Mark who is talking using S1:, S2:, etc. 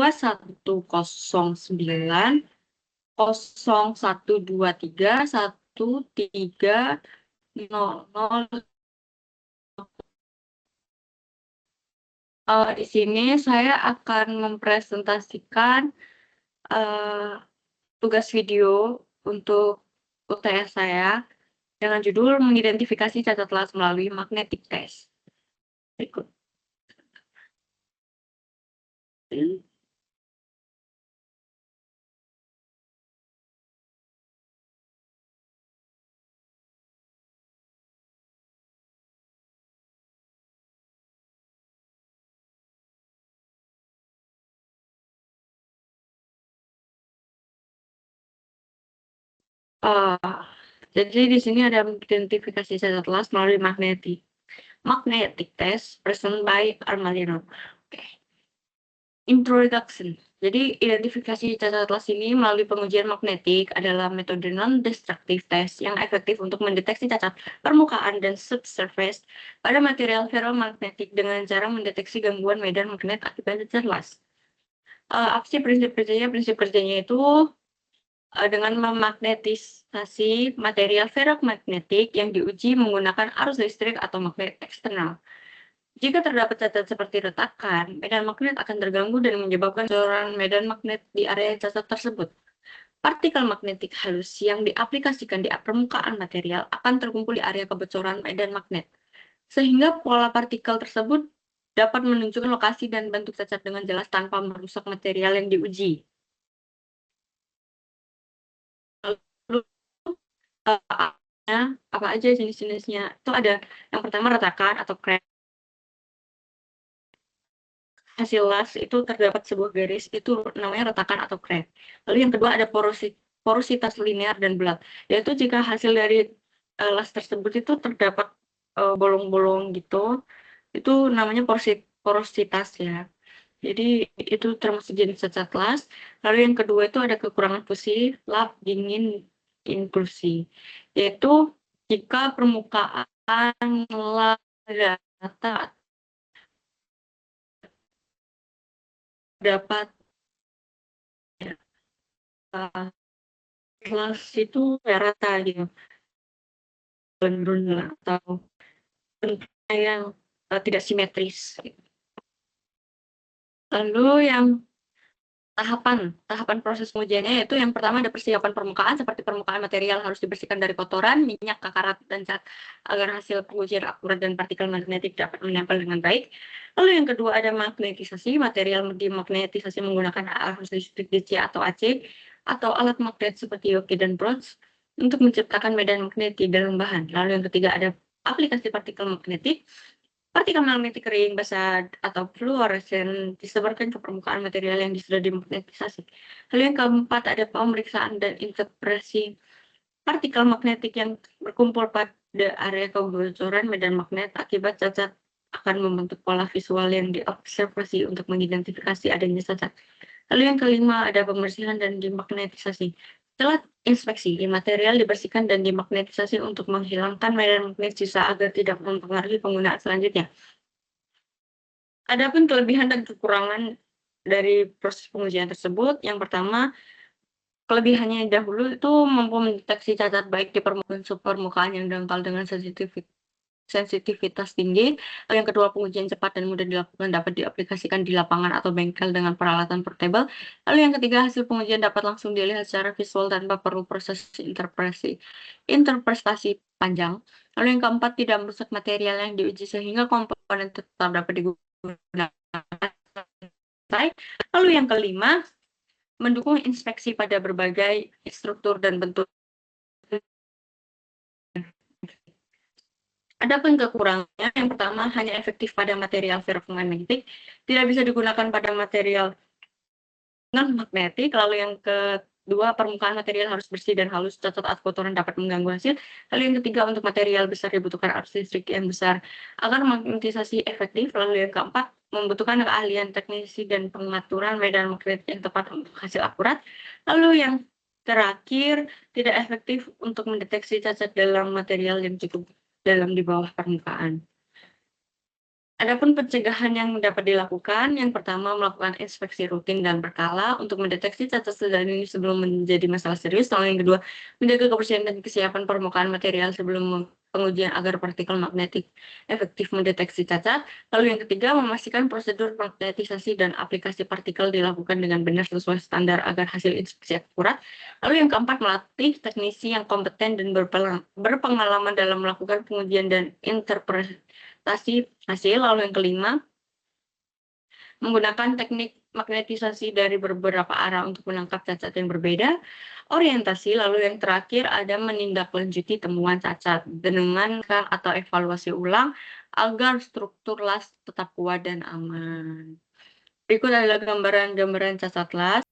S1: 2109 0123 1300. Di sini saya akan mempresentasikan tugas video untuk UTS saya dengan judul mengidentifikasi cacat las melalui magnetic test. Berikut. Jadi di sini ada identifikasi cacat las melalui magnetic test present by Armalino. Introduction. Jadi identifikasi cacat las ini melalui pengujian magnetik adalah metode non-destructive test yang efektif untuk mendeteksi cacat permukaan dan subsurface pada material ferromagnetik dengan cara mendeteksi gangguan medan magnet akibat cacat las. Apa sih prinsip kerjanya? Prinsip kerjanya itu dengan memagnetisasi material ferromagnetik yang diuji menggunakan arus listrik atau magnet eksternal. Jika terdapat cacat seperti retakan, medan magnet akan terganggu dan menyebabkan bocoran medan magnet di area cacat tersebut. Partikel magnetik halus yang diaplikasikan di permukaan material akan terkumpul di area kebocoran medan magnet, sehingga pola partikel tersebut dapat menunjukkan lokasi dan bentuk cacat dengan jelas tanpa merusak material yang diuji. Lalu, apa aja jenis-jenisnya? Itu ada yang pertama retakan atau crack. Hasil las itu terdapat sebuah garis, itu namanya retakan atau crack. Lalu yang kedua ada porositas linear dan bulat, yaitu jika hasil dari las tersebut itu terdapat bolong-bolong gitu, itu namanya porositas ya. Jadi itu termasuk jenis cacat las. Lalu yang kedua itu ada kekurangan fusi, lap, dingin, inklusi, yaitu jika permukaan las rata dapat las itu ya rata gitu, menurun atau bentuknya yang tidak simetris. Lalu yang tahapan proses pengujiannya yaitu yang pertama ada persiapan permukaan, seperti permukaan material harus dibersihkan dari kotoran, minyak, kakarat, dan cat agar hasil pengujian akurat dan partikel magnetik dapat menempel dengan baik. Lalu yang kedua ada magnetisasi, material dimagnetisasi menggunakan arus listrik DC atau AC atau alat magnet seperti Yoke dan bronze untuk menciptakan medan magnet di dalam bahan. Lalu yang ketiga ada aplikasi partikel magnetik. Partikel magnetik kering, basah, atau fluoresen disebarkan ke permukaan material yang sudah dimagnetisasi. Lalu yang keempat ada pemeriksaan dan interpretasi partikel magnetik yang berkumpul pada area kebocoran medan magnet akibat cacat akan membentuk pola visual yang diobservasi untuk mengidentifikasi adanya cacat. Lalu yang kelima ada pembersihan dan dimagnetisasi. Setelah inspeksi, material dibersihkan dan dimagnetisasi untuk menghilangkan medan magnet sisa agar tidak mempengaruhi penggunaan selanjutnya. Adapun kelebihan dan kekurangan dari proses pengujian tersebut, yang pertama, kelebihannya dahulu itu mampu mendeteksi cacat baik di permukaan yang dangkal dengan sensitivitas tinggi. Lalu yang kedua, pengujian cepat dan mudah dilakukan, dapat diaplikasikan di lapangan atau bengkel dengan peralatan portable. Lalu yang ketiga, hasil pengujian dapat langsung dilihat secara visual tanpa perlu proses interpretasi panjang. Lalu yang keempat, tidak merusak material yang diuji sehingga komponen tetap dapat digunakan. Lalu yang kelima, mendukung inspeksi pada berbagai struktur dan bentuk. Adapun kekurangannya, yang pertama hanya efektif pada material ferromagnetik, tidak bisa digunakan pada material non-magnetik. Lalu yang kedua, permukaan material harus bersih dan halus, cacat atau kotoran dapat mengganggu hasil. Lalu yang ketiga, untuk material besar dibutuhkan arus listrik yang besar agar magnetisasi efektif. Lalu yang keempat, membutuhkan keahlian teknisi dan pengaturan medan magnet yang tepat untuk hasil akurat. Lalu yang terakhir, tidak efektif untuk mendeteksi cacat dalam material yang cukup dalam di bawah permukaan. Adapun pencegahan yang dapat dilakukan, yang pertama melakukan inspeksi rutin dan berkala untuk mendeteksi cacat dan ini sebelum menjadi masalah serius. Lalu yang kedua, menjaga kebersihan dan kesiapan permukaan material sebelum pengujian agar partikel magnetik efektif mendeteksi cacat. Lalu yang ketiga, memastikan prosedur magnetisasi dan aplikasi partikel dilakukan dengan benar sesuai standar agar hasil inspeksi akurat. Lalu yang keempat, melatih teknisi yang kompeten dan berpengalaman dalam melakukan pengujian dan interpretasi hasil. Lalu yang kelima, menggunakan teknik magnetisasi dari beberapa arah untuk menangkap cacat yang berbeda. Orientasi, lalu yang terakhir ada menindaklanjuti temuan cacat dengan atau evaluasi ulang agar struktur las tetap kuat dan aman. Berikut adalah gambaran-gambaran cacat las.